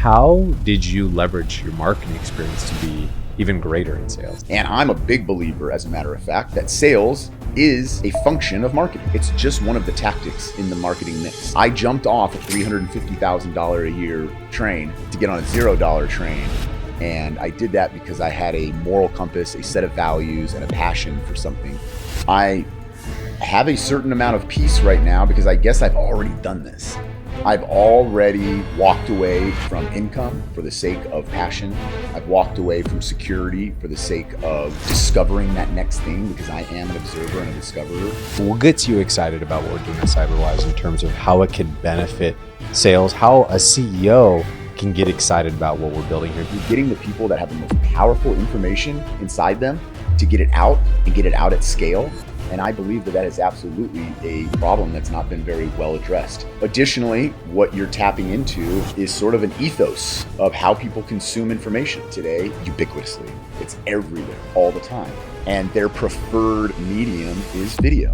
how did you leverage your marketing experience to be even greater in sales? And I'm a big believer, as a matter of fact, that sales is a function of marketing. It's just one of the tactics in the marketing mix. I jumped off a $350,000 a year train to get on a $0 train. And I did that because I had a moral compass, a set of values, and a passion for something. I have a certain amount of peace right now because I guess I've already done this. I've already walked away from income for the sake of passion. I've walked away from security for the sake of discovering that next thing, because I am an observer and a discoverer. What gets you excited about what we're doing at Cyberwhyze in terms of how it can benefit sales, how a CEO can get excited about what we're building here? You're getting the people that have the most powerful information inside them to get it out and get it out at scale. And I believe that is absolutely a problem that's not been very well addressed. Additionally, what you're tapping into is sort of an ethos of how people consume information today ubiquitously. It's everywhere, all the time. And their preferred medium is video.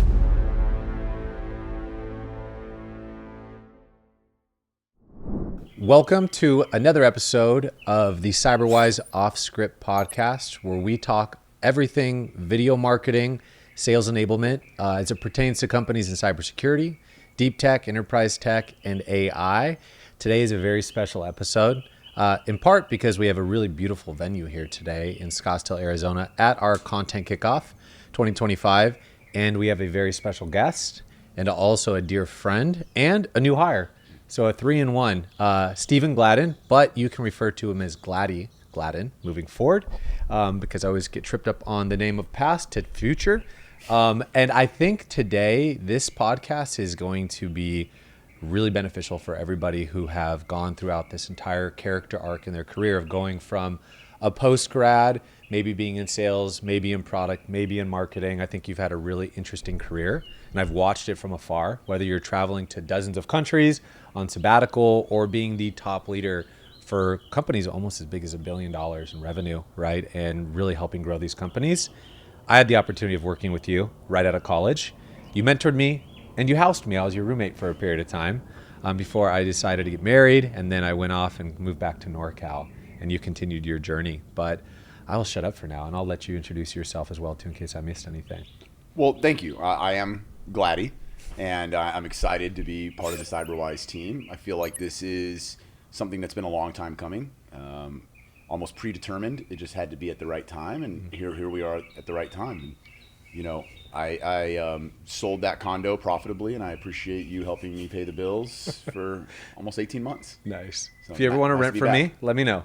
Welcome to another episode of the Cyberwhyze Off Script podcast, where we talk everything video marketing, sales enablement as it pertains to companies in cybersecurity, deep tech, enterprise tech, and AI. Today is a very special episode, in part because we have a really beautiful venue here today in Scottsdale, Arizona at our Content Kickoff 2025. And we have a very special guest and also a dear friend and a new hire. So a 3-in-1, Stephen Gladden, but you can refer to him as Gladdy, Gladden, moving forward, because I always get tripped up on the name of past to future. And I think today this podcast is going to be really beneficial for everybody who have gone throughout this entire character arc in their career of going from a post-grad, maybe being in sales, maybe in product, maybe in marketing. I think you've had a really interesting career, and I've watched it from afar, whether you're traveling to dozens of countries on sabbatical or being the top leader for companies almost as big as $1 billion in revenue, right? And really helping grow these companies. I had the opportunity of working with you right out of college. You mentored me and you housed me. I was your roommate for a period of time before I decided to get married. And then I went off and moved back to NorCal, and you continued your journey. But I'll shut up for now and I'll let you introduce yourself as well too, in case I missed anything. Well, thank you. I am Gladdy, and I'm excited to be part of the Cyberwhyze team. I feel like this is something that's been a long time coming. Almost predetermined. It just had to be at the right time, and here we are at the right time. And, you know, I sold that condo profitably, and I appreciate you helping me pay the bills for almost 18 months. Nice. So if you ever want to rent from me, let me know.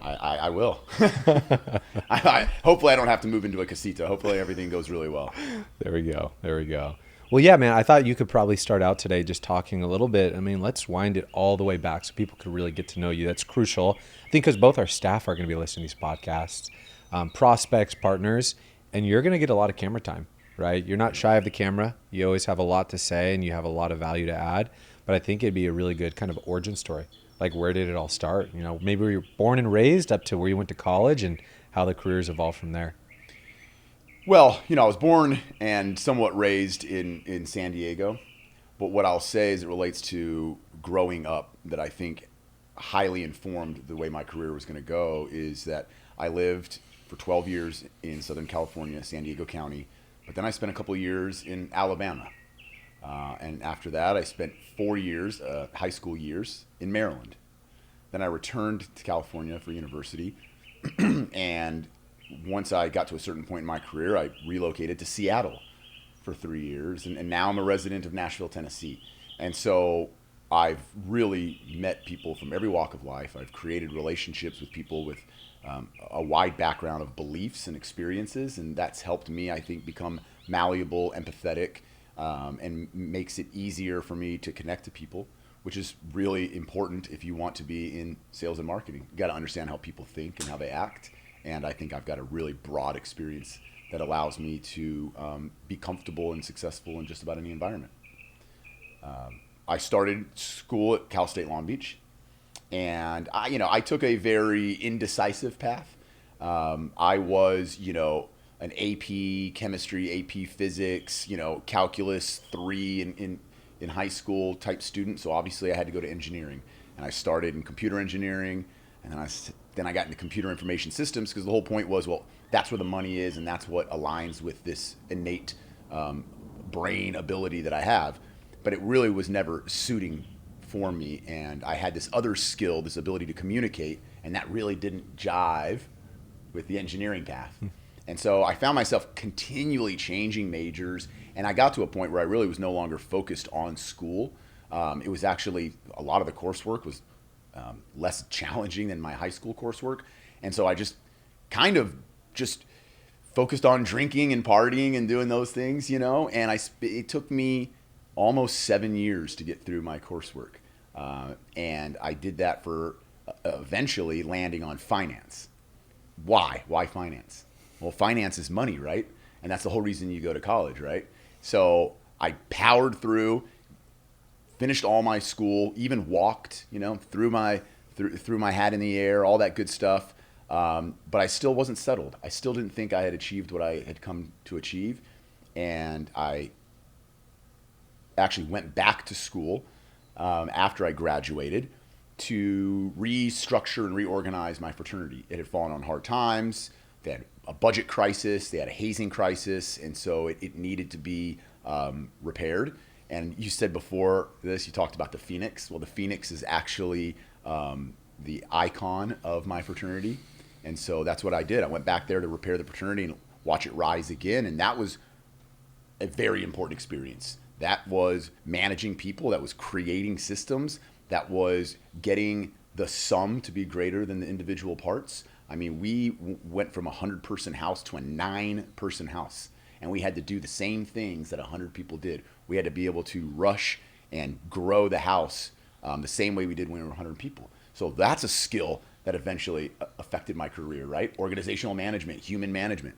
I will. Hopefully I don't have to move into a casita. Hopefully everything goes really well. There we go. Well, yeah, man, I thought you could probably start out today just talking a little bit. I mean, let's wind it all the way back so people could really get to know you. That's crucial. I think because both our staff are going to be listening to these podcasts, prospects, partners, and you're going to get a lot of camera time, right? You're not shy of the camera. You always have a lot to say and you have a lot of value to add. But I think it'd be a really good kind of origin story. Like, where did it all start? You know, maybe you were born and raised up to where you went to college and how the careers evolved from there. Well, you know, I was born and somewhat raised in San Diego. But what I'll say as it relates to growing up that I think highly informed the way my career was going to go is that I lived for 12 years in Southern California, San Diego County. But then I spent a couple of years in Alabama. And after that, I spent 4 years, high school years, in Maryland. Then I returned to California for university. And once I got to a certain point in my career, I relocated to Seattle for 3 years. And now I'm a resident of Nashville, Tennessee. And so I've really met people from every walk of life. I've created relationships with people with a wide background of beliefs and experiences. And that's helped me, I think, become malleable, empathetic, and makes it easier for me to connect to people, which is really important if you want to be in sales and marketing. You got to understand how people think and how they act. And I think I've got a really broad experience that allows me to be comfortable and successful in just about any environment. I started school at Cal State Long Beach, and I took a very indecisive path. I was, an AP chemistry, AP physics, calculus 3 in high school type student. So obviously I had to go to engineering. and I started in computer engineering, and then I got into computer information systems because the whole point was, well, that's where the money is, and that's what aligns with this innate brain ability that I have. But it really was never suiting for me, and I had this other skill, this ability to communicate, and that really didn't jive with the engineering path. And so I found myself continually changing majors, and I got to a point where I really was no longer focused on school. It was actually, a lot of the coursework was less challenging than my high school coursework. And so I just kind of just focused on drinking and partying and doing those things, you know, and it took me almost 7 years to get through my coursework. And I did that for eventually landing on finance. Why? Why finance? Well, finance is money, right? And that's the whole reason you go to college, right? So I powered through, finished all my school, even walked, you know, threw my hat in the air, all that good stuff. But I still wasn't settled. I still didn't think I had achieved what I had come to achieve. And I actually went back to school after I graduated to restructure and reorganize my fraternity. It had fallen on hard times. They had a budget crisis. They had a hazing crisis. And so it needed to be repaired. And you said before this, you talked about the Phoenix. Well, the Phoenix is actually the icon of my fraternity. And so that's what I did. I went back there to repair the fraternity and watch it rise again. And that was a very important experience. That was managing people. That was creating systems. That was getting the sum to be greater than the individual parts. I mean, we went from a 100-person house to a 9-person house. And we had to do the same things that 100 people did. We had to be able to rush and grow the house the same way we did when we were 100 people. So that's a skill that eventually affected my career, right? Organizational management, human management.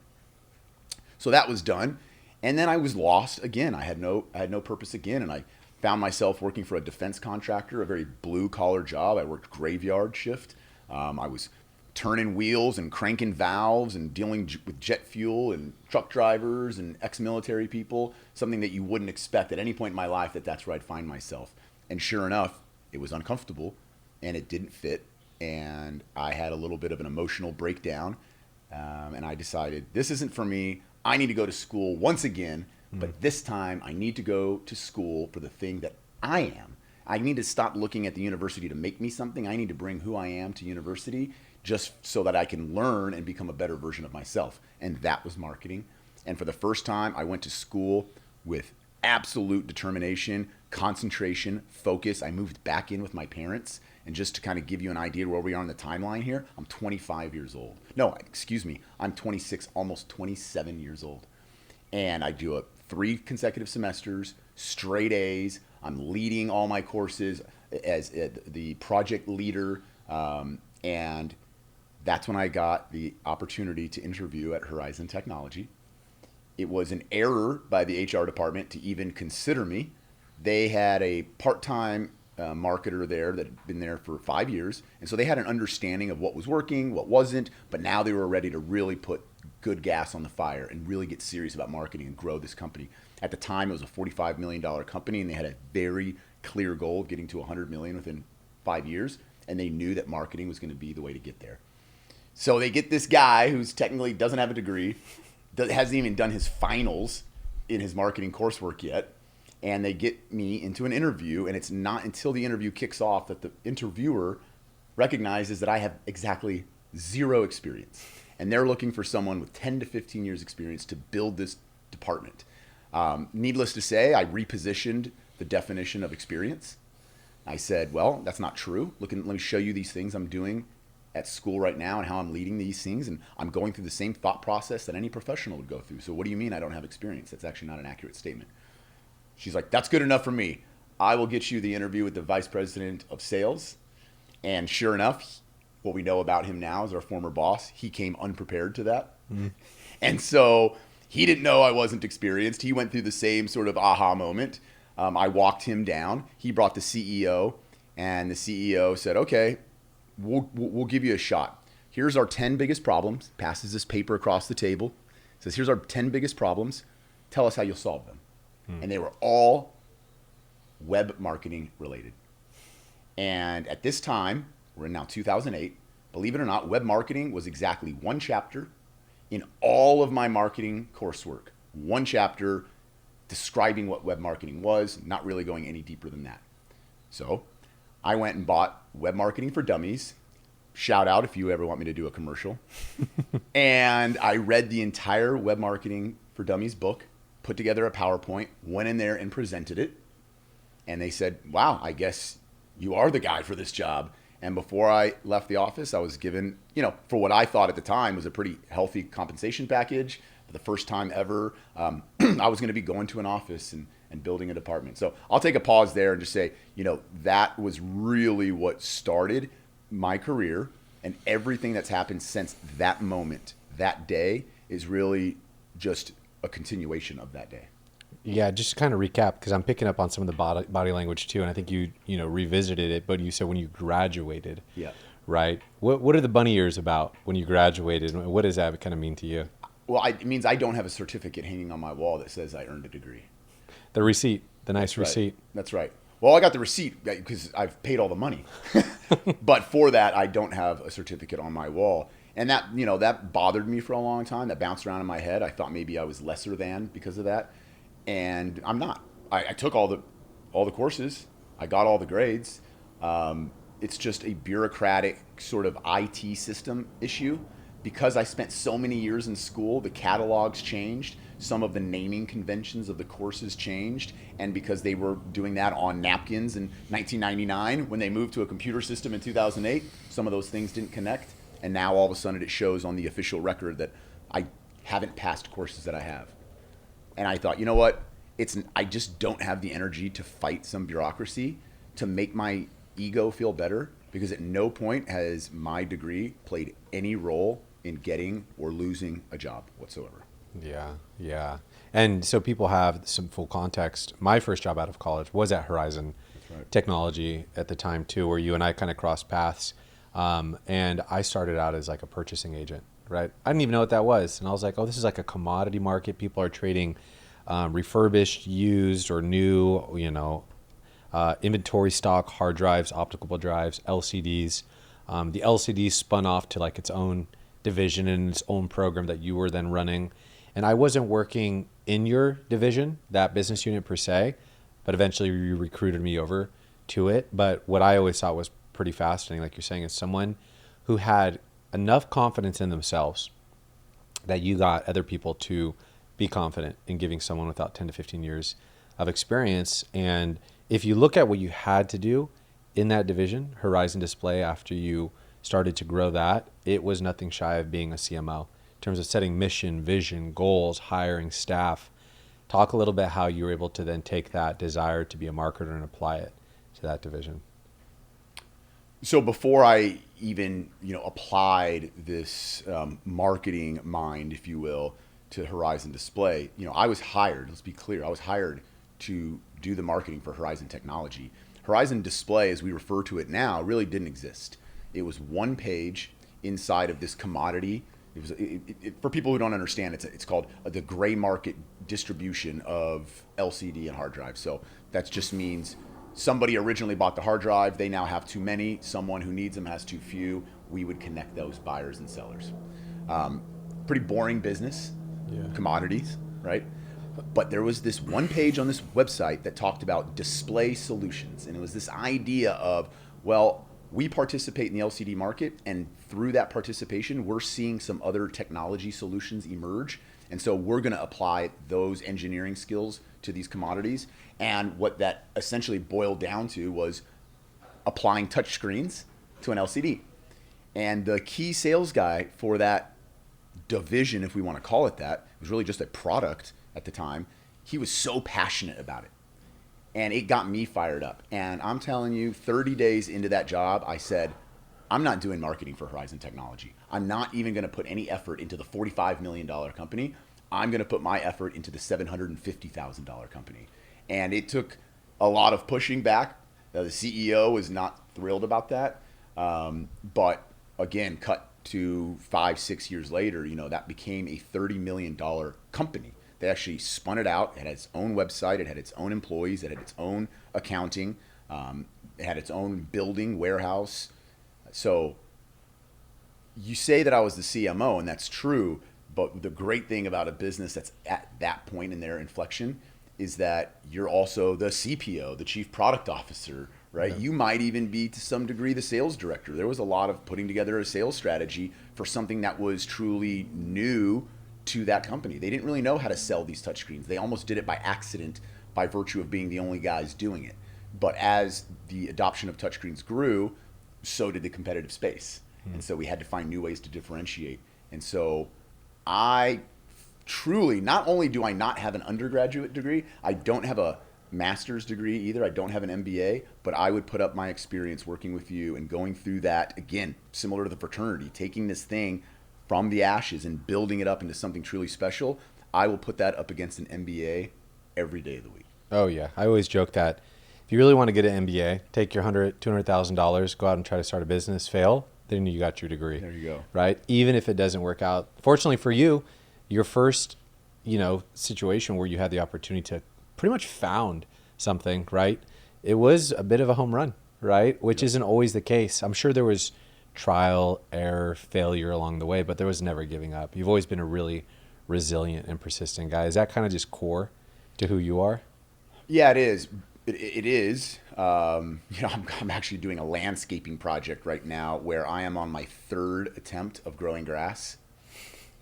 So that was done. And then I was lost again. I had no purpose again. And I found myself working for a defense contractor, a very blue collar job. I worked graveyard shift. I was turning wheels and cranking valves and dealing with jet fuel and truck drivers and ex-military people, something that you wouldn't expect at any point in my life that's where I'd find myself. And sure enough, it was uncomfortable and it didn't fit. And I had a little bit of an emotional breakdown. And I decided this isn't for me. I need to go to school once again, but this time I need to go to school for the thing that I am. I need to stop looking at the university to make me something. I need to bring who I am to university just so that I can learn and become a better version of myself. And that was marketing. And for the first time, I went to school with absolute determination, concentration, focus. I moved back in with my parents. And just to kind of give you an idea where we are on the timeline here, I'm 25 years old. No, excuse me. I'm 26, almost 27 years old. And I do 3 consecutive semesters, straight A's. I'm leading all my courses as the project leader. And that's when I got the opportunity to interview at Horizon Technology. It was an error by the HR department to even consider me. They had a part-time marketer there that had been there for 5 years. And so they had an understanding of what was working, what wasn't, but now they were ready to really put good gas on the fire and really get serious about marketing and grow this company. At the time, it was a $45 million company, and they had a very clear goal of getting to $100 million within 5 years. And they knew that marketing was going to be the way to get there. So they get this guy who's technically doesn't have a degree, hasn't even done his finals in his marketing coursework yet. And they get me into an interview, and it's not until the interview kicks off that the interviewer recognizes that I have exactly 0 experience. And they're looking for someone with 10 to 15 years experience to build this department. Needless to say, I repositioned the definition of experience. I said, well, that's not true. Let me show you these things I'm doing at school right now and how I'm leading these things. And I'm going through the same thought process that any professional would go through. So what do you mean I don't have experience? That's actually not an accurate statement. She's like, that's good enough for me. I will get you the interview with the vice president of sales. And sure enough, what we know about him now is our former boss. He came unprepared to that. And so he didn't know I wasn't experienced. He went through the same sort of aha moment. I walked him down. He brought the CEO, and the CEO said, okay, we'll give you a shot. Here's our 10 biggest problems. Passes this paper across the table. Says, here's our 10 biggest problems. Tell us how you'll solve them. And they were all web marketing related. And at this time, we're in now 2008, believe it or not, web marketing was exactly one chapter in all of my marketing coursework. One chapter describing what web marketing was, not really going any deeper than that. So I went and bought Web Marketing for Dummies. Shout out if you ever want me to do a commercial. And I read the entire Web Marketing for Dummies book, put together a PowerPoint, went in there and presented it. And they said, wow, I guess you are the guy for this job. And before I left the office, I was given, for what I thought at the time was a pretty healthy compensation package. For the first time ever, I was going to be going to an office and building a department. So I'll take a pause there and just say, that was really what started my career, and everything that's happened since that moment, that day, is really just a continuation of that day. Yeah, just to kind of recap, because I'm picking up on some of the body language too, and I think you revisited it, but you said when you graduated, Yeah. right? What are the bunny ears about when you graduated? What does that kind of mean to you? Well, it means I don't have a certificate hanging on my wall that says I earned a degree. The receipt, the nice That's receipt. Right. That's right. Well, I got the receipt because I've paid all the money. But for that, I don't have a certificate on my wall. And that, that bothered me for a long time. That bounced around in my head. I thought maybe I was lesser than because of that. And I'm not. I took all the courses. I got all the grades. It's just a bureaucratic sort of IT system issue. Because I spent so many years in school, the catalogs changed. Some of the naming conventions of the courses changed. And because they were doing that on napkins in 1999, when they moved to a computer system in 2008, some of those things didn't connect. And now all of a sudden it shows on the official record that I haven't passed courses that I have. And I thought, you know what? I just don't have the energy to fight some bureaucracy to make my ego feel better, because at no point has my degree played any role in getting or losing a job whatsoever. Yeah. And so people have some full context. My first job out of college was at Horizon Technology at the time too, where you and I kind of crossed paths. And I started out as like a purchasing agent, right? I didn't even know what that was. And I was like, oh, this is like a commodity market. People are trading refurbished, used, or new, inventory stock, hard drives, optical drives, LCDs. The LCDs spun off to like its own division and its own program that you were then running. And I wasn't working in your division, that business unit per se, but eventually you recruited me over to it. But what I always thought was pretty fascinating, like you're saying, is someone who had enough confidence in themselves that you got other people to be confident in giving someone without 10 to 15 years of experience. And if you look at what you had to do in that division, Horizon Display, after you started to grow that, it was nothing shy of being a CMO in terms of setting mission, vision, goals, hiring staff. Talk a little bit how you were able to then take that desire to be a marketer and apply it to that division. So before I even, applied this marketing mind, if you will, to Horizon Display, I was hired, let's be clear, I was hired to do the marketing for Horizon Technology. Horizon Display, as we refer to it now, really didn't exist. It was one page inside of this commodity. For people who don't understand, it's called the gray market distribution of LCD and hard drives. So that just means somebody originally bought the hard drive. They now have too many. Someone who needs them has too few. We would connect those buyers and sellers. Pretty boring business, commodities, right? But there was this one page on this website that talked about display solutions. And it was this idea of, well, we participate in the LCD market, and through that participation, we're seeing some other technology solutions emerge. And so we're going to apply those engineering skills to these commodities. And what that essentially boiled down to was applying touch screens to an LCD. And the key sales guy for that division, if we want to call it that, it was really just a product at the time. He was so passionate about it. And it got me fired up. And I'm telling you, 30 days into that job, I said, I'm not doing marketing for Horizon Technology. I'm not even going to put any effort into the $45 million company. I'm going to put my effort into the $750,000 company. And it took a lot of pushing back. The CEO was not thrilled about that. But again, cut to 5-6 years later, that became a $30 million company. They actually spun it out. It had its own website. It had its own employees. It had its own accounting. It had its own building, warehouse. So you say that I was the CMO, and that's true. But the great thing about a business that's at that point in their inflection is that you're also the CPO, the chief product officer, right? Yeah. You might even be to some degree the sales director. There was a lot of putting together a sales strategy for something that was truly new to that company. They didn't really know how to sell these touchscreens. They almost did it by accident by virtue of being the only guys doing it. But as the adoption of touchscreens grew, so did the competitive space. And so we had to find new ways to differentiate. And so I truly, not only do I not have an undergraduate degree, I don't have a master's degree either. I don't have an MBA, but I would put up my experience working with you and going through that, again, similar to the fraternity, taking this thing from the ashes and building it up into something truly special. I will put that up against an MBA every day of the week. Oh, yeah. I always joke that if you really want to get an MBA, take your $200,000, go out and try to start a business, fail, then you got your degree. There you go. Right? Even if it doesn't work out. Fortunately for you, your first, situation where you had the opportunity to pretty much found something, right? It was a bit of a home run, right? Which isn't always the case. I'm sure there was trial, error, failure along the way, but there was never giving up. You've always been a really resilient and persistent guy. Is that kind of just core to who you are? Yeah, it is. It is. I'm actually doing a landscaping project right now where I am on my third attempt of growing grass.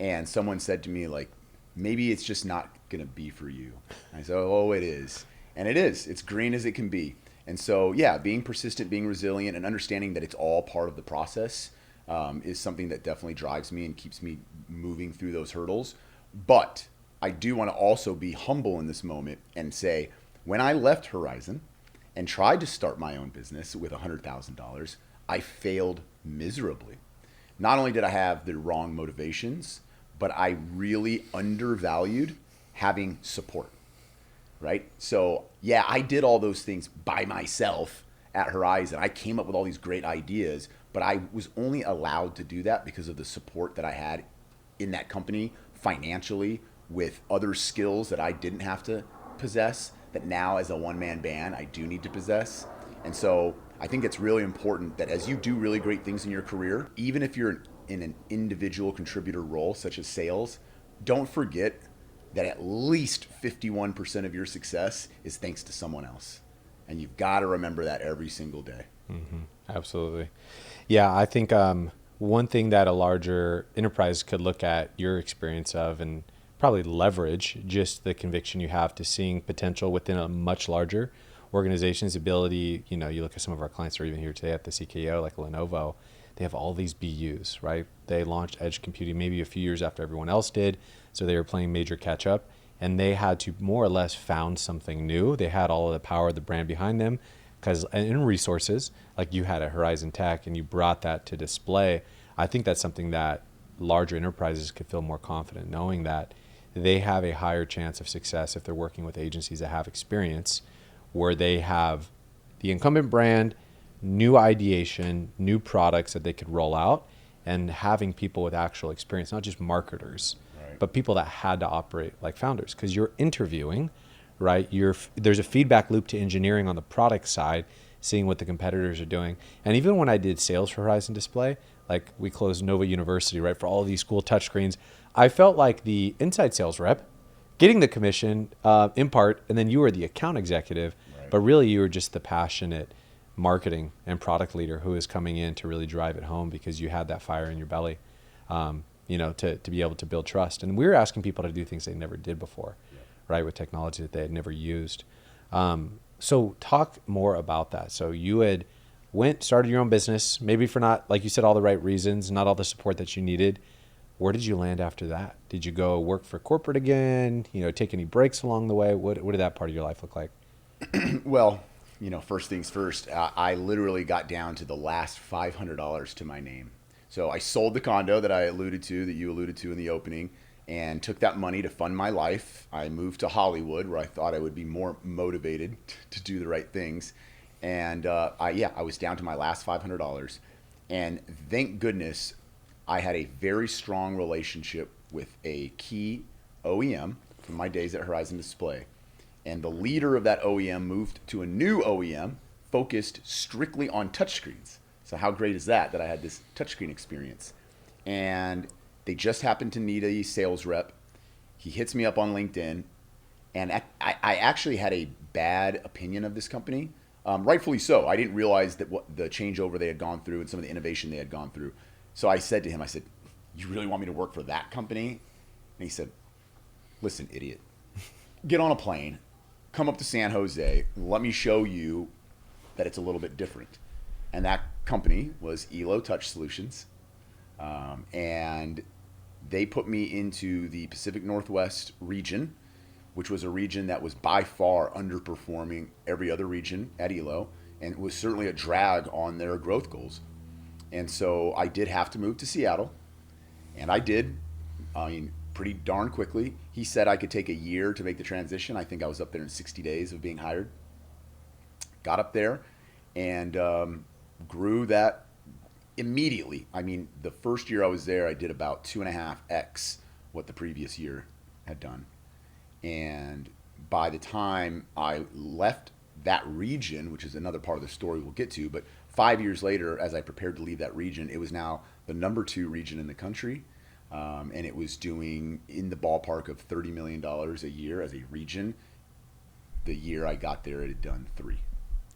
And someone said to me, like, maybe it's just not going to be for you. And I said, oh, it is. And it is. It's green as it can be. And so, yeah, being persistent, being resilient, and understanding that it's all part of the process is something that definitely drives me and keeps me moving through those hurdles. But I do want to also be humble in this moment and say, when I left Horizon and tried to start my own business with $100,000, I failed miserably. Not only did I have the wrong motivations, but I really undervalued having support, right? So yeah, I did all those things by myself at Horizon. I came up with all these great ideas, but I was only allowed to do that because of the support that I had in that company financially, with other skills that I didn't have to possess, that now as a one-man band, I do need to possess. And so I think it's really important that as you do really great things in your career, even if you're in an individual contributor role, such as sales, don't forget that at least 51% of your success is thanks to someone else. And you've got to remember that every single day. Mm-hmm. Absolutely. Yeah, I think one thing that a larger enterprise could look at your experience of and probably leverage just the conviction you have to seeing potential within a much larger organization's ability. You look at some of our clients who are even here today at the CKO, like Lenovo, they have all these BUs, right? They launched edge computing maybe a few years after everyone else did. So they were playing major catch up, and they had to more or less found something new. They had all of the power of the brand behind them because in resources, like you had at Horizon Tech, and you brought that to display. I think that's something that larger enterprises could feel more confident knowing that they have a higher chance of success if they're working with agencies that have experience, where they have the incumbent brand, new ideation, new products that they could roll out, and having people with actual experience, not just marketers, right, but people that had to operate like founders. Because you're interviewing, right? There's a feedback loop to engineering on the product side, seeing what the competitors are doing. And even when I did sales for Horizon Display, like we closed Nova University, right, for all of these cool touchscreens, I felt like the inside sales rep getting the commission in part, and then you were the account executive, right, but really you were just the passionate marketing and product leader who is coming in to really drive it home because you had that fire in your belly, to be able to build trust. And we were asking people to do things they never did before, yeah, right, with technology that they had never used. So talk more about that. So you had started your own business, maybe for not, like you said, all the right reasons, not all the support that you needed. Where did you land after that? Did you go work for corporate again? Take any breaks along the way? What did that part of your life look like? Well, first things first, I literally got down to the last $500 to my name. So I sold the condo that you alluded to in the opening, and took that money to fund my life. I moved to Hollywood, where I thought I would be more motivated to do the right things. And I was down to my last $500. And thank goodness I had a very strong relationship with a key OEM from my days at Horizon Display. And the leader of that OEM moved to a new OEM focused strictly on touchscreens. So how great is that I had this touchscreen experience? And they just happened to need a sales rep. He hits me up on LinkedIn, and I actually had a bad opinion of this company. Rightfully so. I didn't realize that what the changeover they had gone through and some of the innovation they had gone through. So I said to him, I said, "You really want me to work for that company?" And he said, "Listen, idiot, get on a plane, come up to San Jose, let me show you that it's a little bit different." And that company was Elo Touch Solutions. And they put me into the Pacific Northwest region, which was a region that was by far underperforming every other region at Elo, and it was certainly a drag on their growth goals. And so I did have to move to Seattle, and I did, pretty darn quickly. He said I could take a year to make the transition. I think I was up there in 60 days of being hired. Got up there and grew that immediately. The first year I was there, I did about 2.5x what the previous year had done. And by the time I left that region, which is another part of the story we'll get to, but 5 years later, as I prepared to leave that region, it was now the number 2 region in the country. And it was doing in the ballpark of $30 million a year as a region. The year I got there, it had done 3.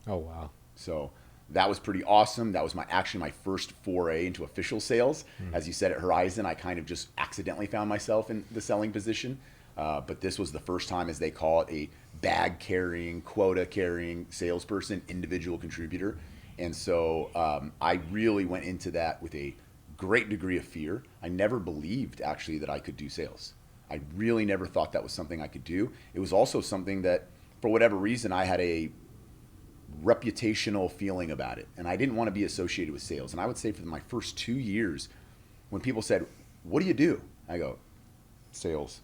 Oh, wow. So that was pretty awesome. That was actually my first foray into official sales. As you said, at Horizon, I kind of just accidentally found myself in the selling position. But this was the first time, as they call it, a bag carrying, quota carrying salesperson, individual contributor. And so I really went into that with a great degree of fear. I never believed actually that I could do sales. I really never thought that was something I could do. It was also something that, for whatever reason, I had a reputational feeling about it. And I didn't want to be associated with sales. And I would say for my first 2 years, when people said, "What do you do?" I go, "Sales."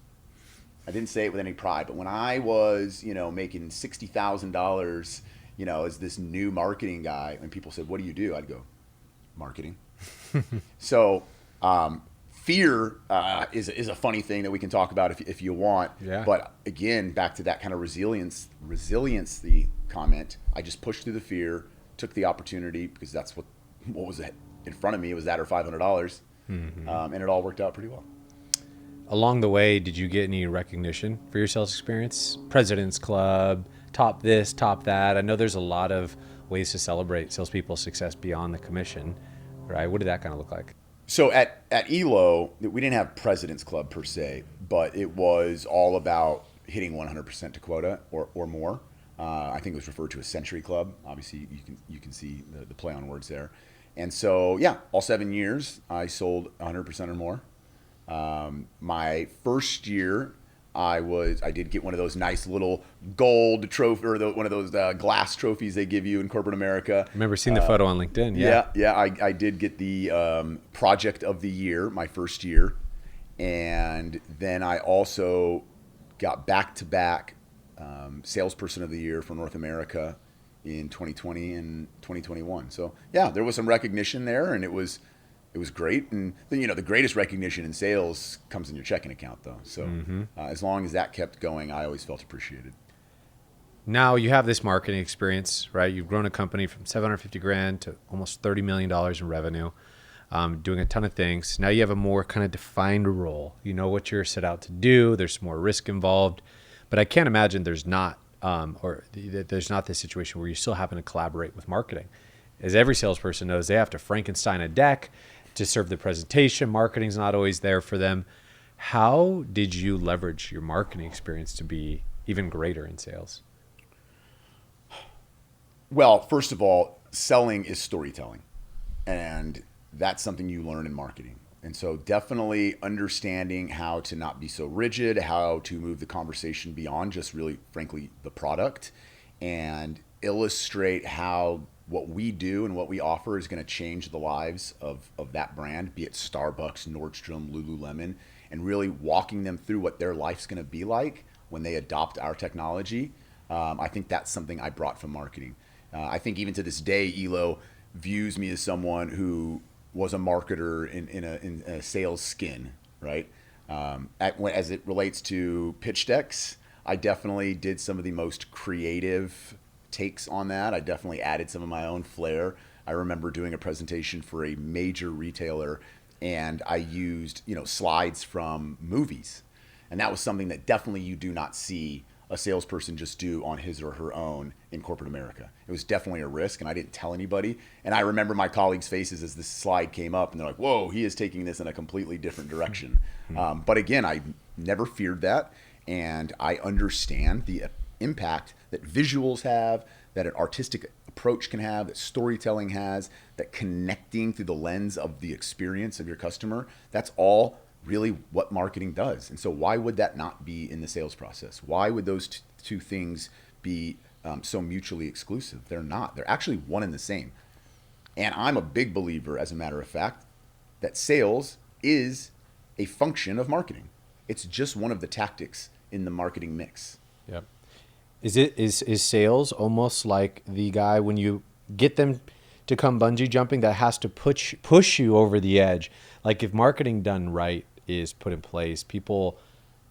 I didn't say it with any pride, but when I was, making $60,000, as this new marketing guy, and people said, "What do you do?" I'd go, "Marketing." So fear is a funny thing that we can talk about if you want. Yeah. But again, back to that kind of resiliency comment. I just pushed through the fear, took the opportunity because that's what was in front of me. It was that or $500, and it all worked out pretty well. Along the way, did you get any recognition for your sales experience? President's Club, top this, top that. I know there's a lot of ways to celebrate salespeople's success beyond the commission, right? What did that kind of look like? So at Elo, we didn't have President's Club per se, but it was all about hitting 100% to quota or more. I think it was referred to as Century Club. Obviously, you can see the play on words there. And so, yeah, all 7 years, I sold 100% or more. My first year, I did get one of those nice little gold trophy, or one of those glass trophies they give you in corporate America. I remember seeing the photo on LinkedIn. Yeah. I did get the project of the year my first year, and then I also got back-to-back salesperson of the year for North America in 2020 and 2021. So yeah, there was some recognition there, and it was great. And the greatest recognition in sales comes in your checking account, though. So as long as that kept going, I always felt appreciated. Now you have this marketing experience, right? You've grown a company from $750,000 to almost $30 million in revenue, doing a ton of things. Now you have a more kind of defined role. You know what you're set out to do. There's more risk involved, but I can't imagine there's not this situation where you're still having to collaborate with marketing. As every salesperson knows, they have to Frankenstein a deck to serve the presentation. Marketing's not always there for them. How did you leverage your marketing experience to be even greater in sales? Well, first of all, selling is storytelling, and that's something you learn in marketing. And so definitely understanding how to not be so rigid, how to move the conversation beyond just really, frankly, the product, and illustrate how what we do and what we offer is going to change the lives of that brand, be it Starbucks, Nordstrom, Lululemon, and really walking them through what their life's going to be like when they adopt our technology. I think that's something I brought from marketing. I think even to this day, Elo views me as someone who was a marketer in a sales skin, right? As it relates to pitch decks, I definitely did some of the most creative takes on that. I definitely added some of my own flair. I remember doing a presentation for a major retailer, and I used, slides from movies. And that was something that definitely you do not see a salesperson just do on his or her own in corporate America. It was definitely a risk, and I didn't tell anybody. And I remember my colleagues' faces as this slide came up, and they're like, whoa, he is taking this in a completely different direction. But again, I never feared that, and I understand the impact that visuals have, that an artistic approach can have, that storytelling has, that connecting through the lens of the experience of your customer, that's all really what marketing does. And so why would that not be in the sales process? Why would those two things be so mutually exclusive? They're not. They're actually one and the same. And I'm a big believer, as a matter of fact, that sales is a function of marketing. It's just one of the tactics in the marketing mix. Yep. Is sales almost like the guy when you get them to come bungee jumping that has to push you over the edge? Like if marketing done right is put in place, people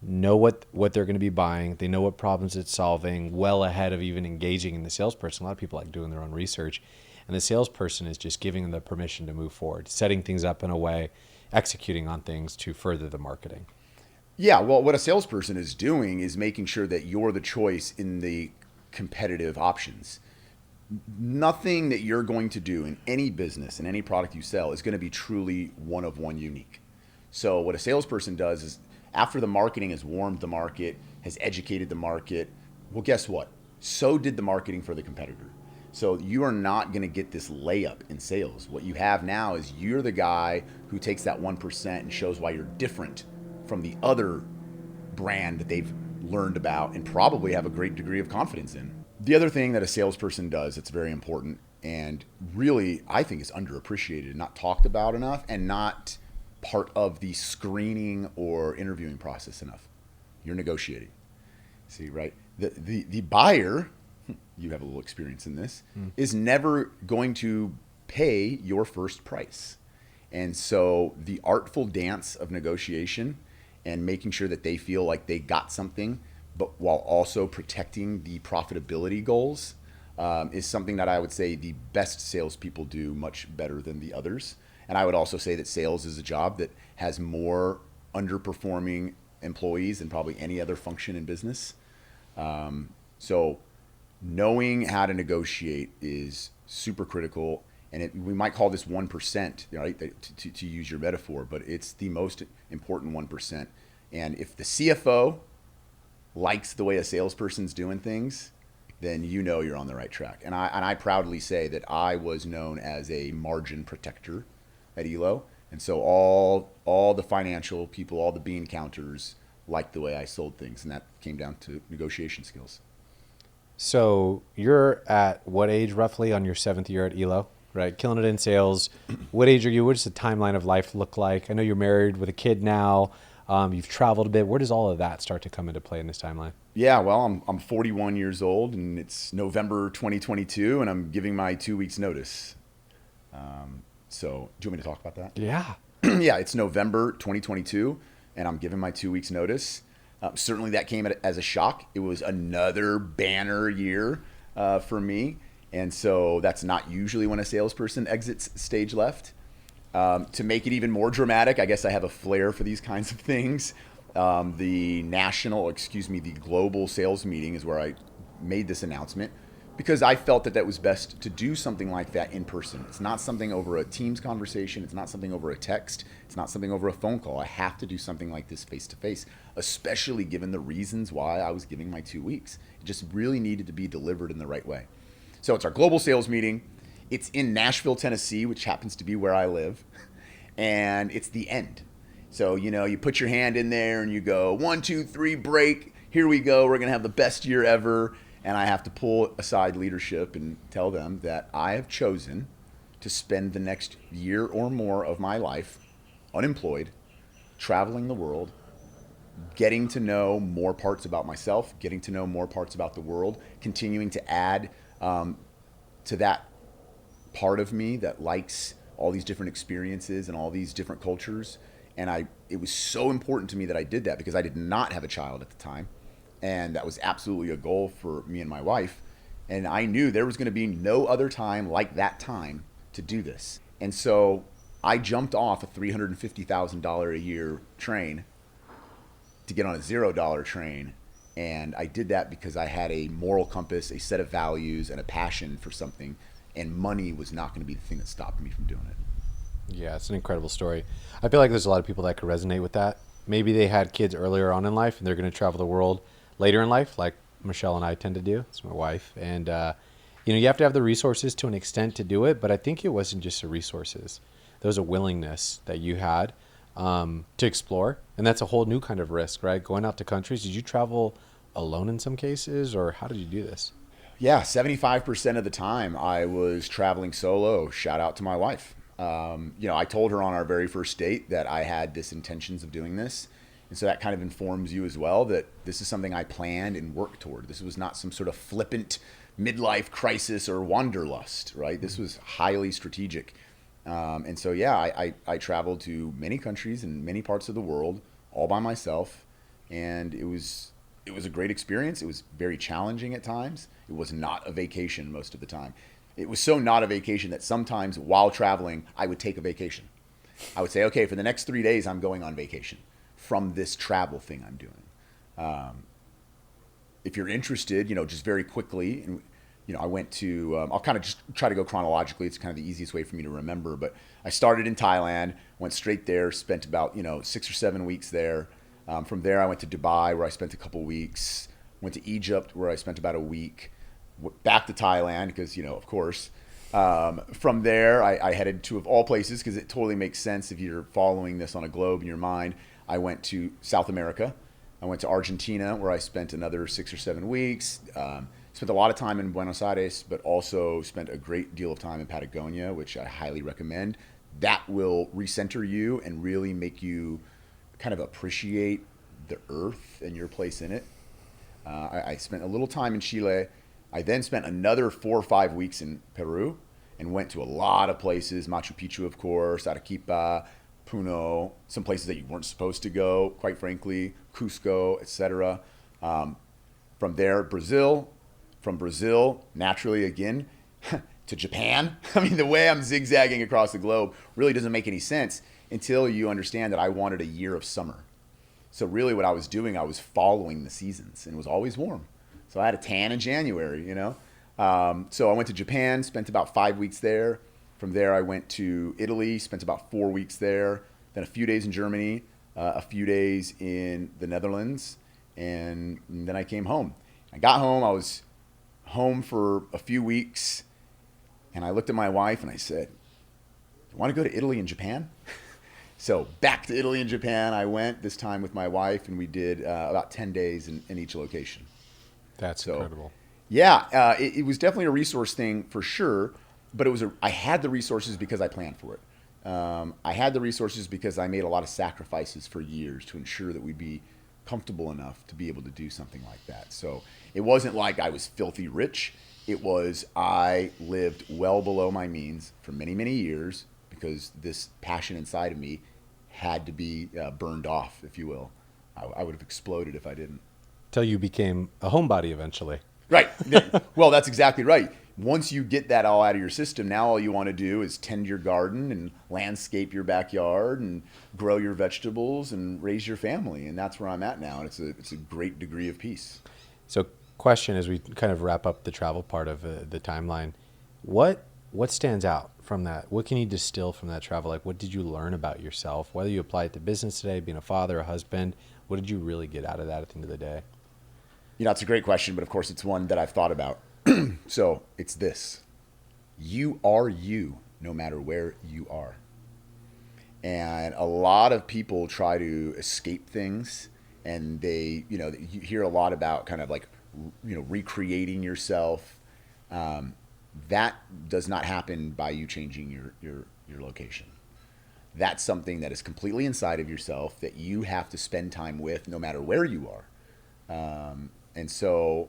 know what they're going to be buying. They know what problems it's solving well ahead of even engaging in the salesperson. A lot of people like doing their own research, and the salesperson is just giving them the permission to move forward, setting things up in a way, executing on things to further the marketing. Yeah, well, what a salesperson is doing is making sure that you're the choice in the competitive options. Nothing that you're going to do in any business, in any product you sell, is going to be truly one of one unique. So what a salesperson does is after the marketing has warmed the market, has educated the market, well, guess what? So did the marketing for the competitor. So you are not going to get this layup in sales. What you have now is you're the guy who takes that 1% and shows why you're different from the other brand that they've learned about and probably have a great degree of confidence in. The other thing that a salesperson does that's very important and really I think is underappreciated, not talked about enough, and not part of the screening or interviewing process enough. You're negotiating. See, right? The buyer, you have a little experience in this, is never going to pay your first price. And so the artful dance of negotiation and making sure that they feel like they got something, but while also protecting the profitability goals, is something that I would say the best salespeople do much better than the others. And I would also say that sales is a job that has more underperforming employees than probably any other function in business. So knowing how to negotiate is super critical. And we might call this 1%, right, to use your metaphor, but it's the most important 1%. And if the CFO likes the way a salesperson's doing things, then you know you're on the right track. And I proudly say that I was known as a margin protector at Elo. And so all the financial people, all the bean counters liked the way I sold things. And that came down to negotiation skills. So you're at what age roughly on your 7th year at Elo, right? Killing it in sales. What age are you? What does the timeline of life look like? I know you're married with a kid now. You've traveled a bit. Where does all of that start to come into play in this timeline? Yeah, well, I'm 41 years old, and it's November 2022, and I'm giving my 2 weeks notice. So do you want me to talk about that? Yeah. Yeah, it's November 2022, and I'm giving my 2 weeks notice. Certainly that came as a shock. It was another banner year for me. And so that's not usually when a salesperson exits stage left. To make it even more dramatic, I guess I have a flair for these kinds of things. The global sales meeting is where I made this announcement because I felt that was best to do something like that in person. It's not something over a Teams conversation. It's not something over a text. It's not something over a phone call. I have to do something like this face to face, especially given the reasons why I was giving my 2 weeks. It just really needed to be delivered in the right way. So it's our global sales meeting. It's in Nashville, Tennessee, which happens to be where I live. And it's the end. So, you put your hand in there and you go, 1, 2, 3, break. Here we go. We're going to have the best year ever. And I have to pull aside leadership and tell them that I have chosen to spend the next year or more of my life unemployed, traveling the world, getting to know more parts about myself, getting to know more parts about the world, continuing to add to that part of me that likes all these different experiences and all these different cultures. And it was so important to me that I did that because I did not have a child at the time. And that was absolutely a goal for me and my wife. And I knew there was going to be no other time like that time to do this. And so I jumped off a $350,000 a year train to get on a $0 train. And I did that because I had a moral compass, a set of values, and a passion for something. And money was not going to be the thing that stopped me from doing it. Yeah, it's an incredible story. I feel like there's a lot of people that could resonate with that. Maybe they had kids earlier on in life and they're going to travel the world later in life, like Michelle and I tend to do. It's my wife. And, you have to have the resources to an extent to do it. But I think it wasn't just the resources. There was a willingness that you had to explore. And that's a whole new kind of risk, right? Going out to countries. Did you travel alone in some cases, or how did you do this? Yeah, 75% of the time I was traveling solo. Shout out to my wife. I told her on our very first date that I had this intentions of doing this. And so that kind of informs you as well that this is something I planned and worked toward. This was not some sort of flippant midlife crisis or wanderlust, right? This was highly strategic. And so, yeah, I traveled to many countries in many parts of the world all by myself. And it was a great experience. It was very challenging at times. It was not a vacation most of the time. It was so not a vacation that sometimes while traveling, I would take a vacation. I would say, okay, for the next 3 days, I'm going on vacation from this travel thing I'm doing. If you're interested, just very quickly, and I went to, I'll kind of just try to go chronologically. It's kind of the easiest way for me to remember. But I started in Thailand, went straight there, spent about, 6 or 7 weeks there. From there, I went to Dubai, where I spent a couple weeks. Went to Egypt, where I spent about a week. Back to Thailand, because, of course. From there, I headed to, of all places, because it totally makes sense if you're following this on a globe in your mind. I went to South America. I went to Argentina, where I spent another 6 or 7 weeks. Spent a lot of time in Buenos Aires, but also spent a great deal of time in Patagonia, which I highly recommend. That will recenter you and really make you kind of appreciate the earth and your place in it. I spent a little time in Chile. I then spent another 4 or 5 weeks in Peru and went to a lot of places. Machu Picchu, of course, Arequipa, Puno, some places that you weren't supposed to go, quite frankly, Cusco, etc. From there, Brazil. From Brazil, naturally again, to Japan. I mean, the way I'm zigzagging across the globe really doesn't make any sense until you understand that I wanted a year of summer. So really what I was doing, I was following the seasons, and it was always warm. So I had a tan in January, So I went to Japan, spent about 5 weeks there. From there, I went to Italy, spent about 4 weeks there. Then a few days in Germany, a few days in the Netherlands, and then I came home. I got home, I was home for a few weeks, and I looked at my wife and I said, "You want to go to Italy and Japan?" So back to Italy and Japan I went, this time with my wife, and we did about 10 days in each location. That's incredible. Yeah, it was definitely a resource thing for sure, but I had the resources because I planned for it. I had the resources because I made a lot of sacrifices for years to ensure that we'd be comfortable enough to be able to do something like that. So it wasn't like I was filthy rich. It was I lived well below my means for many, many years because this passion inside of me had to be burned off, if you will. I would have exploded if I didn't. Till you became a homebody eventually. Right. Well, that's exactly right. Once you get that all out of your system, now all you want to do is tend your garden and landscape your backyard and grow your vegetables and raise your family. And that's where I'm at now. And it's a great degree of peace. So question as we kind of wrap up the travel part of the timeline, what stands out from that? What can you distill from that travel? Like, what did you learn about yourself? Whether you apply it to business today, being a father, a husband, what did you really get out of that at the end of the day? It's a great question, but of course it's one that I've thought about. So it's this: you are you no matter where you are. And a lot of people try to escape things, and you hear a lot about kind of like, recreating yourself. That does not happen by you changing your location. That's something that is completely inside of yourself that you have to spend time with no matter where you are. And so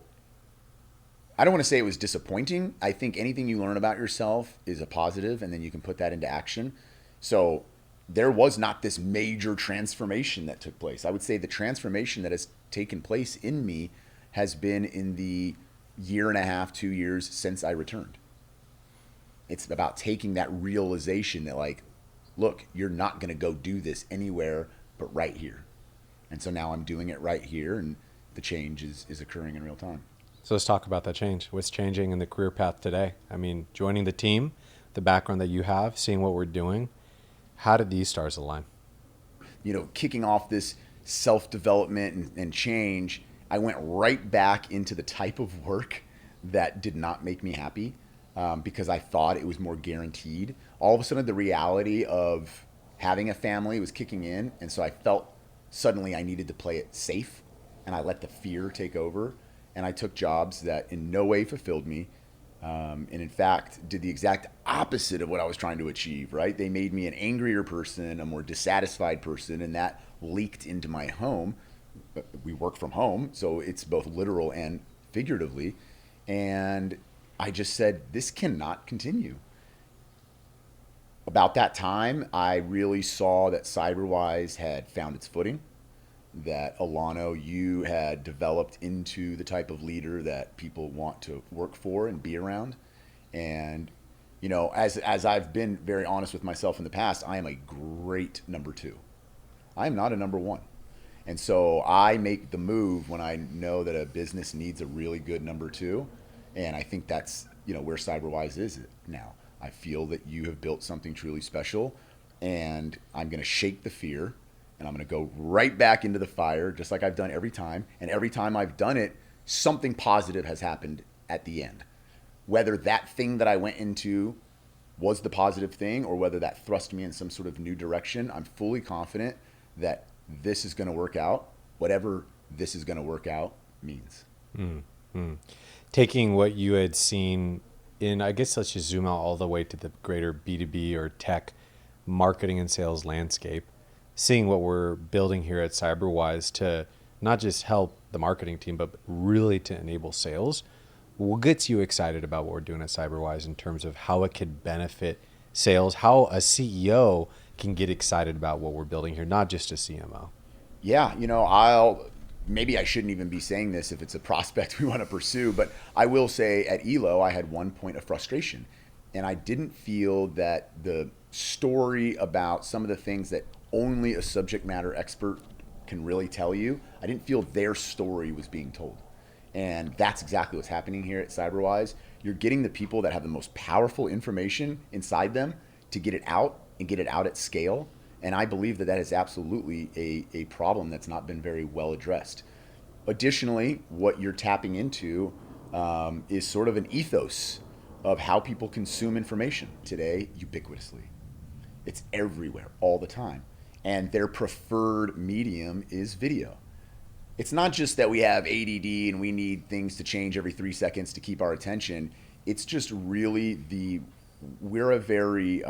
I don't want to say it was disappointing. I think anything you learn about yourself is a positive, and then you can put that into action. So there was not this major transformation that took place. I would say the transformation that has taken place in me has been in the year and a half, 2 years since I returned. It's about taking that realization that, like, look, you're not going to go do this anywhere but right here. And so now I'm doing it right here, and the change is occurring in real time. So let's talk about that change. What's changing in the career path today? I mean, joining the team, the background that you have, seeing what we're doing. How did these stars align? Kicking off this self-development and change, I went right back into the type of work that did not make me happy, because I thought it was more guaranteed. All of a sudden, the reality of having a family was kicking in, and so I felt suddenly I needed to play it safe, and I let the fear take over, and I took jobs that in no way fulfilled me, and in fact did the exact opposite of what I was trying to achieve, right? They made me an angrier person, a more dissatisfied person, and that leaked into my home. We work from home, so it's both literal and figuratively, and I just said, this cannot continue. About that time, I really saw that Cyberwhyze had found its footing, that Alano, you had developed into the type of leader that people want to work for and be around. And, as I've been very honest with myself in the past, I am a great number two. I am not a number one. And so I make the move when I know that a business needs a really good number two. And I think that's, where Cyberwhyze is now. I feel that you have built something truly special, and I'm going to shake the fear, and I'm going to go right back into the fire, just like I've done every time. And every time I've done it, something positive has happened at the end. Whether that thing that I went into was the positive thing, or whether that thrust me in some sort of new direction, I'm fully confident that this is going to work out, whatever this is going to work out means. Mm-hmm. Taking what you had seen in, I guess let's just zoom out all the way to the greater B2B or tech marketing and sales landscape, seeing what we're building here at Cyberwhyze to not just help the marketing team, but really to enable sales. What gets you excited about what we're doing at Cyberwhyze in terms of how it could benefit sales, how a CEO can get excited about what we're building here, not just a CMO? Yeah, maybe I shouldn't even be saying this if it's a prospect we want to pursue, but I will say at ELO, I had one point of frustration, and I didn't feel that the story about some of the things that only a subject matter expert can really tell you, I didn't feel their story was being told. And that's exactly what's happening here at Cyberwhyze. You're getting the people that have the most powerful information inside them to get it out and get it out at scale. And I believe that is absolutely a problem that's not been very well addressed. Additionally, what you're tapping into is sort of an ethos of how people consume information today ubiquitously. It's everywhere all the time. And their preferred medium is video. It's not just that we have ADD and we need things to change every 3 seconds to keep our attention. It's just really we're a very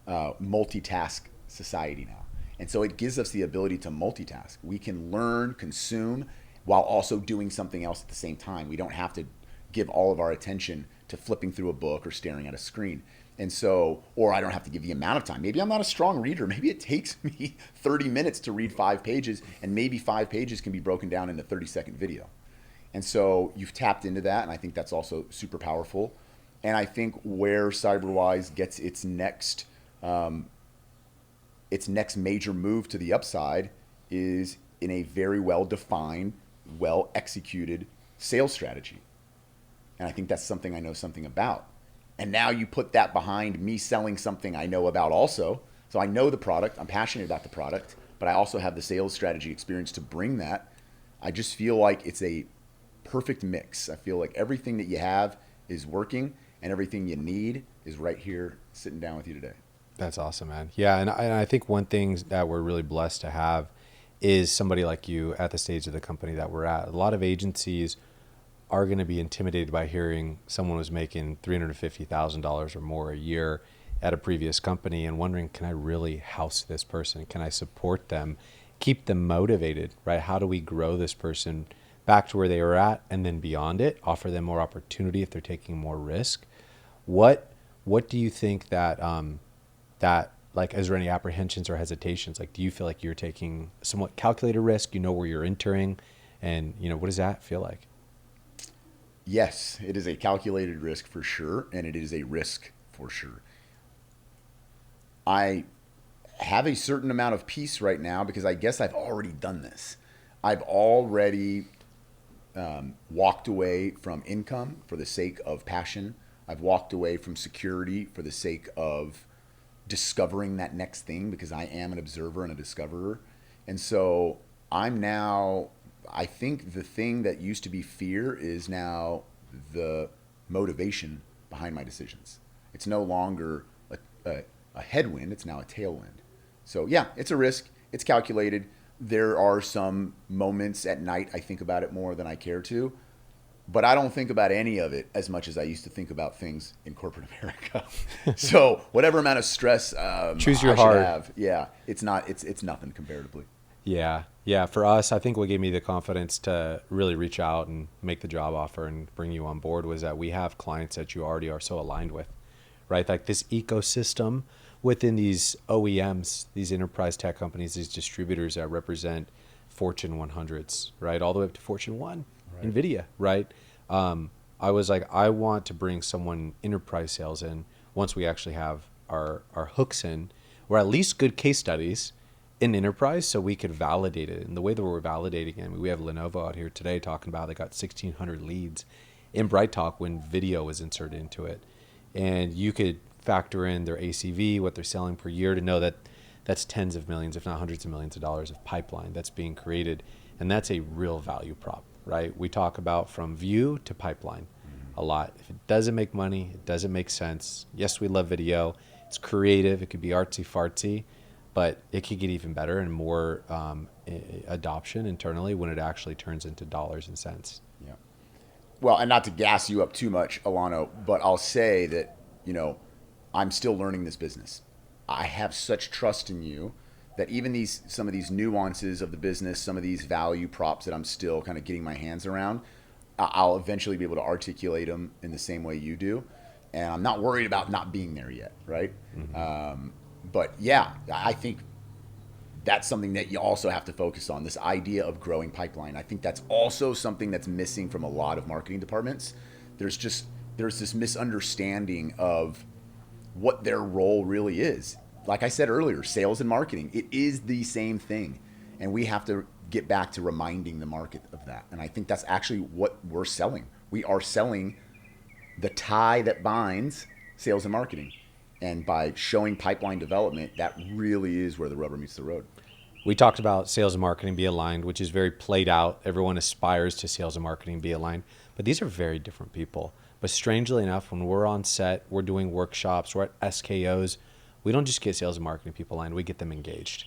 multitask society now. And so it gives us the ability to multitask. We can learn, consume, while also doing something else at the same time. We don't have to give all of our attention to flipping through a book or staring at a screen. And so, or I don't have to give the amount of time. Maybe I'm not a strong reader. Maybe it takes me 30 minutes to read 5 pages, and maybe 5 pages can be broken down into 30-second video. And so you've tapped into that, and I think that's also super powerful. And I think where Cyberwhyze gets its next major move to the upside is in a very well-defined, well-executed sales strategy. And I think that's something I know something about. And now you put that behind me selling something I know about also. So I know the product, I'm passionate about the product, but I also have the sales strategy experience to bring that. I just feel like it's a perfect mix. I feel like everything that you have is working, and everything you need is right here sitting down with you today. That's awesome, man. Yeah, and I think one thing that we're really blessed to have is somebody like you at the stage of the company that we're at. A lot of agencies are going to be intimidated by hearing someone was making $350,000 or more a year at a previous company and wondering, can I really house this person? Can I support them, keep them motivated, right? How do we grow this person back to where they were at and then beyond it, offer them more opportunity if they're taking more risk? What do you think that like, is there any apprehensions or hesitations? Like, do you feel like you're taking somewhat calculated risk? You know where you're entering, and what does that feel like? Yes, it is a calculated risk for sure, and it is a risk for sure. I have a certain amount of peace right now because I guess I've already done this. I've already walked away from income for the sake of passion. I've walked away from security for the sake of discovering that next thing because I am an observer and a discoverer. And so I'm now, I think the thing that used to be fear is now the motivation behind my decisions. It's no longer a headwind, it's now a tailwind. So yeah, it's a risk. It's calculated. There are some moments at night I think about it more than I care to, but I don't think about any of it as much as I used to think about things in corporate America. So whatever amount of stress choose your I heart. should have, yeah, it's nothing comparatively. Yeah. Yeah. For us, I think what gave me the confidence to really reach out and make the job offer and bring you on board was that we have clients that you already are so aligned with, right? Like this ecosystem within these OEMs, these enterprise tech companies, these distributors that represent Fortune 100s, right? All the way up to Fortune 1, right. NVIDIA, right? I was like, I want to bring someone enterprise sales in once we actually have our hooks in, or at least good case studies in enterprise so we could validate it. And the way that we're validating it, I mean, we have Lenovo out here today talking about they got 1,600 leads in BrightTalk when video was inserted into it. And you could factor in their ACV, what they're selling per year to know that that's tens of millions, if not hundreds of millions of dollars of pipeline that's being created. And that's a real value prop, right? We talk about from view to pipeline a lot. If it doesn't make money, it doesn't make sense. Yes, we love video. It's creative. It could be artsy fartsy, but it could get even better and more adoption internally when it actually turns into dollars and cents. Yeah. Well, and not to gas you up too much, Alano, but I'll say that, I'm still learning this business. I have such trust in you that even some of these nuances of the business, some of these value props that I'm still kind of getting my hands around, I'll eventually be able to articulate them in the same way you do. And I'm not worried about not being there yet, right? Mm-hmm. But yeah, I think that's something that you also have to focus on, this idea of growing pipeline. I think that's also something that's missing from a lot of marketing departments. There's this misunderstanding of what their role really is. Like I said earlier, sales and marketing, it is the same thing. And we have to get back to reminding the market of that. And I think that's actually what we're selling. We are selling the tie that binds sales and marketing. And by showing pipeline development, that really is where the rubber meets the road. We talked about sales and marketing be aligned, which is very played out. Everyone aspires to sales and marketing be aligned. But these are very different people. But strangely enough, when we're on set, we're doing workshops, we're at SKOs, we don't just get sales and marketing people aligned, we get them engaged,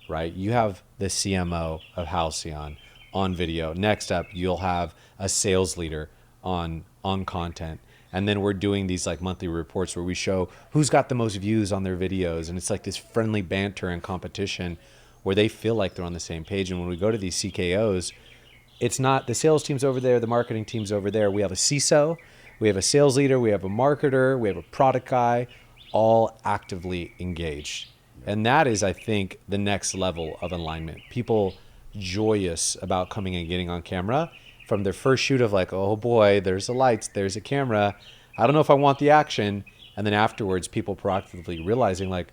right? You have the CMO of Halcyon on video. Next up, you'll have a sales leader on content. And then we're doing these like monthly reports where we show who's got the most views on their videos. And it's like this friendly banter and competition where they feel like they're on the same page. And when we go to these CKOs, it's not the sales team's over there, the marketing team's over there. We have a CISO, we have a sales leader, we have a marketer, we have a product guy, all actively engaged. And that is, I think, the next level of alignment. People joyous about coming and getting on camera from their first shoot of like, oh boy, there's the lights, there's a camera. I don't know if I want the action. And then afterwards, people proactively realizing like,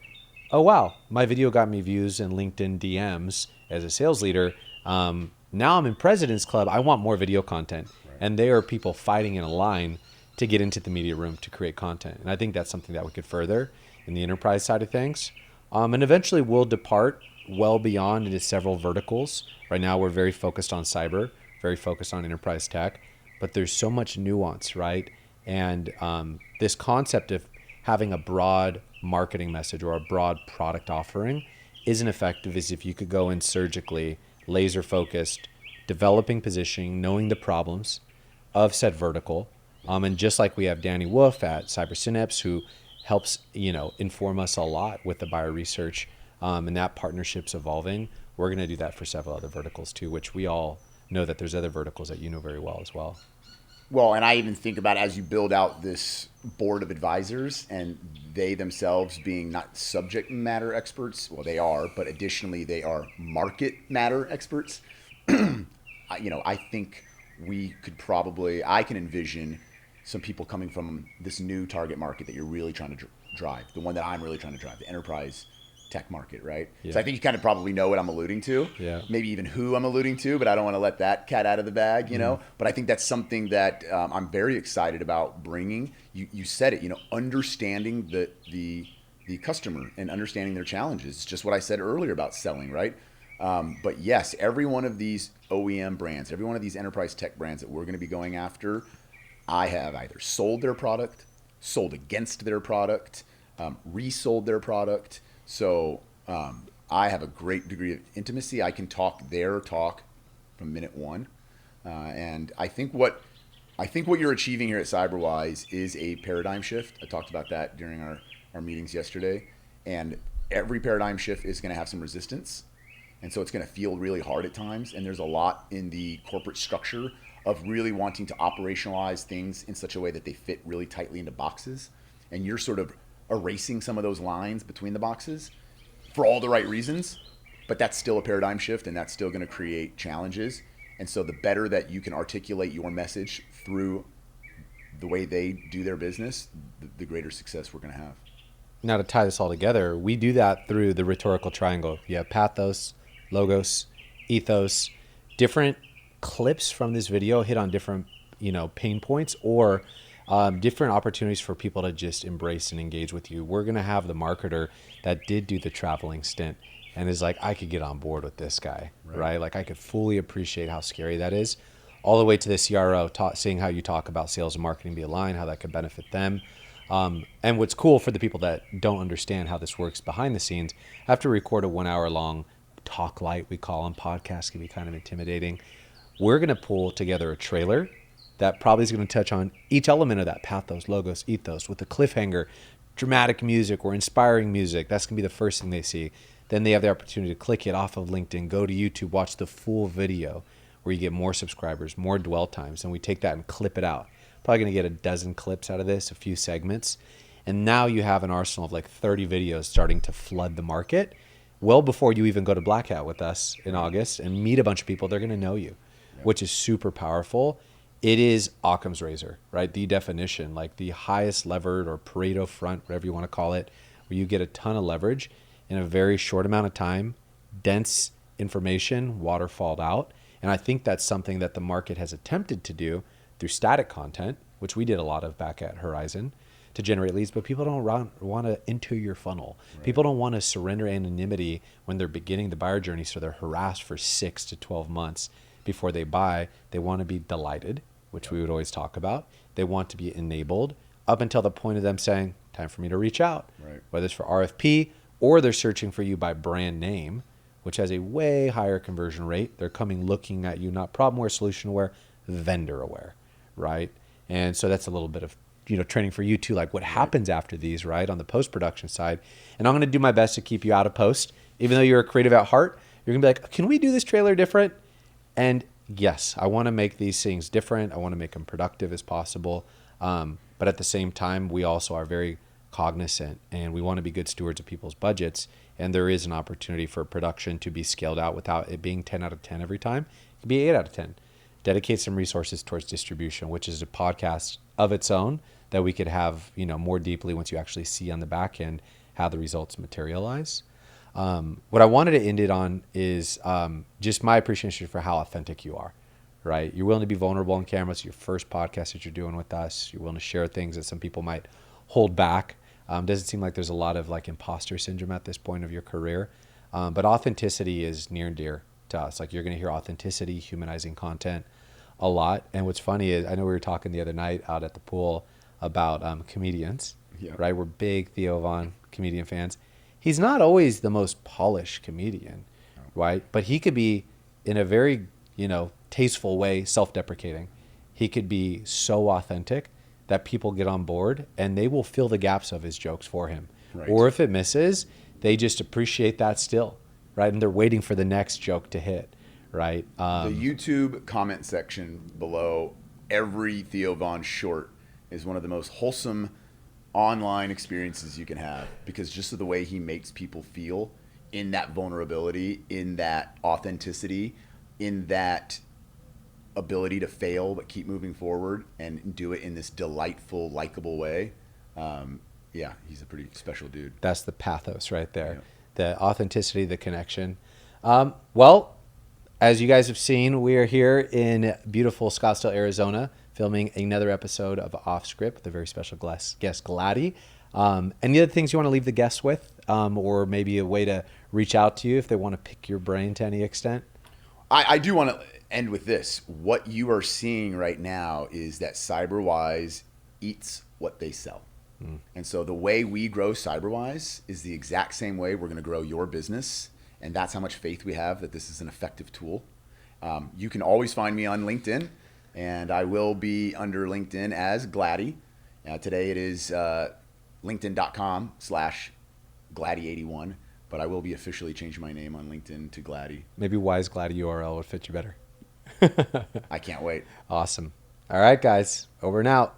oh wow, my video got me views in LinkedIn DMs as a sales leader. Now I'm in President's Club. I want more video content. Right. And there are people fighting in a line to get into the media room to create content. And I think that's something that we could further in the enterprise side of things. And eventually we'll depart well beyond into several verticals. Right now we're very focused on cyber, very focused on enterprise tech, but there's so much nuance, right? And this concept of having a broad marketing message or a broad product offering isn't effective as if you could go in surgically, laser focused, developing positioning, knowing the problems of said vertical. And just like we have Danny Wolf at CyberSynapse, who helps, inform us a lot with the buyer research, and that partnership's evolving. We're going to do that for several other verticals too, which we all know that there's other verticals that you know very well as well. Well, and I even think about as you build out this board of advisors and they themselves being not subject matter experts, well, they are, but additionally they are market matter experts. I think I can envision some people coming from this new target market that you're really trying to drive, the one that I'm really trying to drive, the enterprise tech market, right? Yeah. So I think you kind of probably know what I'm alluding to, Yeah. maybe even who I'm alluding to, but I don't want to let that cat out of the bag, you know? But I think that's something that I'm very excited about bringing. You said it, understanding the customer and understanding their challenges. It's just what I said earlier about selling, right? But yes, every one of these OEM brands, every one of these enterprise tech brands that we're going to be going after, I have either sold their product, sold against their product, resold their product. So I have a great degree of intimacy. I can talk their talk from minute one. And I think what you're achieving here at Cyberwhyze is a paradigm shift. I talked about that during our meetings yesterday. And every paradigm shift is going to have some resistance. And so it's going to feel really hard at times. And there's a lot in the corporate structure of really wanting to operationalize things in such a way that they fit really tightly into boxes. And you're sort of erasing some of those lines between the boxes for all the right reasons. But that's still a paradigm shift, and that's still going to create challenges. And so the better that you can articulate your message through the way they do their business, the greater success we're going to have. Now, to tie this all together, we do that through the rhetorical triangle. You have pathos, logos, ethos, different clips from this video hit on different, pain points or different opportunities for people to just embrace and engage with you. We're going to have the marketer that did do the traveling stint and is like, I could get on board with this guy, right? Like I could fully appreciate how scary that is, all the way to the CRO, seeing how you talk about sales and marketing be aligned, how that could benefit them. And what's cool for the people that don't understand how this works behind the scenes, I have to record a 1 hour long talk light, we call them. Podcasts can be kind of intimidating. We're going to pull together a trailer that probably is going to touch on each element of that pathos, logos, ethos with a cliffhanger, dramatic music or inspiring music. That's going to be the first thing they see. Then they have the opportunity to click it off of LinkedIn, go to YouTube, watch the full video where you get more subscribers, more dwell times. And we take that and clip it out. Probably going to get a dozen clips out of this, a few segments. And now you have an arsenal of like 30 videos starting to flood the market well before you even go to Black Hat with us in August and meet a bunch of people. They're going to know you, which is super powerful. It is Occam's razor, right? The definition, like the highest levered or Pareto front, whatever you want to call it, where you get a ton of leverage in a very short amount of time, dense information, waterfalled out. And I think that's something that the market has attempted to do through static content, which we did a lot of back at Horizon to generate leads, but people don't want to enter your funnel. Right. People don't want to surrender anonymity when they're beginning the buyer journey, so they're harassed for 6 to 12 months before they buy. They want to be delighted, which we would always talk about. They want to be enabled up until the point of them saying, time for me to reach out, whether it's for RFP or they're searching for you by brand name, which has a way higher conversion rate. They're coming looking at you, not problem aware, solution aware, vendor aware, right? And so that's a little bit of training for you too, like what happens after these, right, on the post-production side. And I'm going to do my best to keep you out of post. Even though you're a creative at heart, you're going to be like, can we do this trailer different? And yes, I want to make these things different. I want to make them productive as possible. But at the same time, we also are very cognizant and we want to be good stewards of people's budgets. And there is an opportunity for production to be scaled out without it being 10 out of 10 every time. It could be 8 out of 10. Dedicate some resources towards distribution, which is a podcast of its own that we could have, more deeply once you actually see on the back end how the results materialize. What I wanted to end it on is just my appreciation for how authentic you are, right? You're willing to be vulnerable on camera. It's your first podcast that you're doing with us. You're willing to share things that some people might hold back. Doesn't seem like there's a lot of like imposter syndrome at this point of your career. But authenticity is near and dear to us. Like you're going to hear authenticity, humanizing content a lot. And what's funny is I know we were talking the other night out at the pool about comedians, right? We're big Theo Von comedian fans. He's not always the most polished comedian, right? But he could be in a very, tasteful way, self-deprecating. He could be so authentic that people get on board and they will fill the gaps of his jokes for him. Right. Or if it misses, they just appreciate that still, right? And they're waiting for the next joke to hit, right? The YouTube comment section below every Theo Von short is one of the most wholesome online experiences you can have, because just of the way he makes people feel in that vulnerability, in that authenticity, in that ability to fail but keep moving forward and do it in this delightful, likable way. Yeah, he's a pretty special dude. That's the pathos right there. Yeah. The authenticity, the connection. Well, as you guys have seen, we are here in beautiful Scottsdale, Arizona, filming another episode of Off Script with a very special guest, Gladdy. Any other things you want to leave the guests with, or maybe a way to reach out to you if they want to pick your brain to any extent? I do want to end with this. What you are seeing right now is that Cyberwhyze eats what they sell. And so the way we grow Cyberwhyze is the exact same way we're going to grow your business. And that's how much faith we have that this is an effective tool. You can always find me on LinkedIn, and I will be under LinkedIn as Gladdy. Today it is linkedin.com/Gladdy81, but I will be officially changing my name on LinkedIn to Gladdy. Maybe Wise Gladdy URL would fit you better. I can't wait. Awesome. All right, guys, over and out.